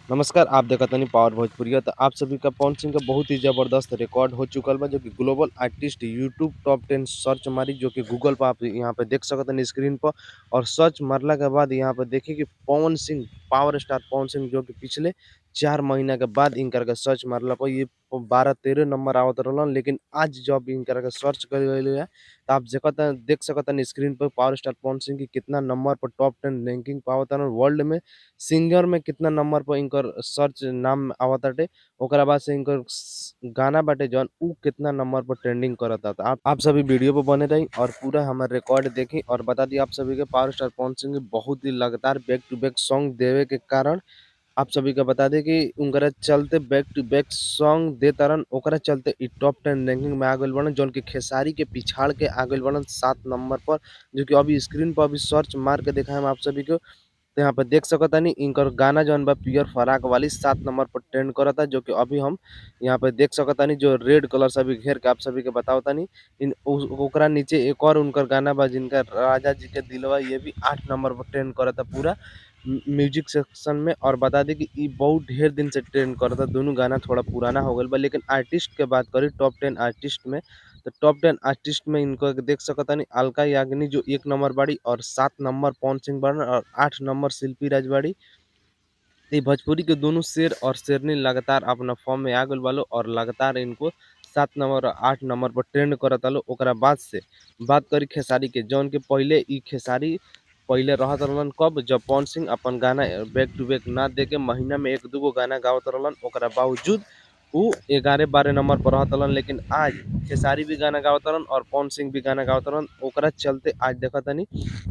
नमस्कार, आप देखतानी पावर भोजपुरिया। तो आप सभी का पवन सिंह का बहुत ही ज़बरदस्त रिकॉर्ड हो चुकल बा, जो कि global artist YouTube top 10 search मारी, जो कि गूगल पर आप यहाँ पे देख सकतनी स्क्रीन पर। और सर्च मारला के बाद यहाँ पे देखिए कि पवन सिंह, पावर स्टार पवन सिंह, जो कि पिछले 4 महीना के बाद इनकर के सर्च मारला पर ये 12-13 नंबर आवत रहलन। लेकिन आज जब इनकर के सर्च कइल गइल है, तो आप देख सकतनी स्क्रीन पर पावर स्टार पवन सिंह की कितना नंबर पर टॉप 10 रैंकिंग पावत वर्ल्ड में। सिंगर में कितना नंबर पर इनकर सर्च नाम आवताटे, ओकरा बाद से इनकर गाना बाटे जौन उ कितना नंबर पर ट्रेंडिंग करता। तो आप सभी वीडियो पे बने रही और पूरा हमारे रिकॉर्ड देखी। और बता दी आप सभी के पावर स्टार पवन सिंह के बहुत ही लगातार बैक टू बैक सॉन्ग देवे के कारण आप सभी का बता दें कि उनकरा चलते बैक टू बैक सॉन्ग दे तरन, ओकरा चलते इ टॉप 10 रैंकिंग में आ गइल बाड़न, जौन कि खेसारी के पिछाड़ के आ गइल बाड़न 7 नंबर पर। जो कि अभी स्क्रीन पर अभी सर्च मार के दिखाएम आप सभी को। तो यहाँ पे देख सकतानी इनकर गाना जौन बा पियर फराक वाली 7 नंबर पर ट्रेंड करता, जो कि अभी हम यहाँ पे देख सकतानी जो रेड कलर से अभी घेर के आप सभी के बतावतानी। ओकरा नीचे एक और उनकर गाना बा जिनका राजा जी के दिलवा, ये भी 8 नंबर पर ट्रेंड करता पूरा म्यूजिक सेक्शन में। और बता दी कि ई बहुत ढेर दिन से ट्रेंड करता, दोनों गाना थोड़ा पुराना हो गइल बा। लेकिन आर्टिस्ट के बात करी टॉप 10 आर्टिस्ट में, तो टॉप 10 आर्टिस्ट में इनको देख सकतानी अलका याग्निक जो 1 नंबर बाड़ी, और 7 नंबर पवन सिंह बाड़न, और 8 नंबर शिल्पी राज बाड़ी। तो ये भोजपुरी के दोनों शेर और शेरनी लगातार अपना फॉर्म में आ गइल बालो, और लगातार इनको 7 नंबर और 8 नंबर पर ट्रेंड करता लो। ओकरा बाद से बात करी खेसारी के, जौन के पहले ई खेसारी पहले रहत रहलन कब, जब पवन सिंह अपन गाना बैक टू बैक ना दे के महीना में 1-2 गो गाना गावत रहलन, ओकरा बावजूद उ 11-12 नंबर पर रहत रहलन। लेकिन आज खेसारी भी गाना गावत रहलन और पवन सिंह भी गाना गावत रहलन, ओकरा चलते आज देखतानी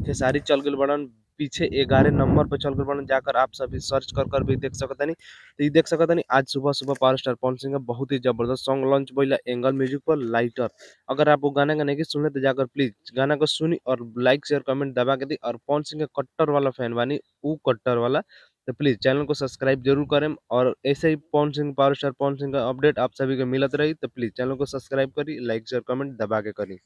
खेसारी चल गइल बाड़न पीछे 11 नंबर पे चल गइल बाड़न। जाकर आप सभी सर्च कर भी देख सकतानी। तो ये देख सकतानी आज सुबह-सुबह पावर स्टार पवन सिंह का बहुत ही जबरदस्त सॉन्ग लॉन्च भइला एंगल म्यूजिक पर, लाइटर। अगर आप वो गाना के नहीं सुने तो जाकर प्लीज़ गाना को सुनी और लाइक, शेयर, कमेंट दबा के दी। और पवन सिंह के कट्टर वाला फैन बानी, ऊ कट्टर वाला, तो प्लीज़ चैनल को सब्सक्राइब ज़रूर करें। और ऐसे ही पवन सिंह, पावर स्टार पवन सिंह का अपडेट आप सभी को मिलत रही, तो प्लीज़ चैनल को सब्सक्राइब करी, लाइक, शेयर, कमेंट दबा के करी।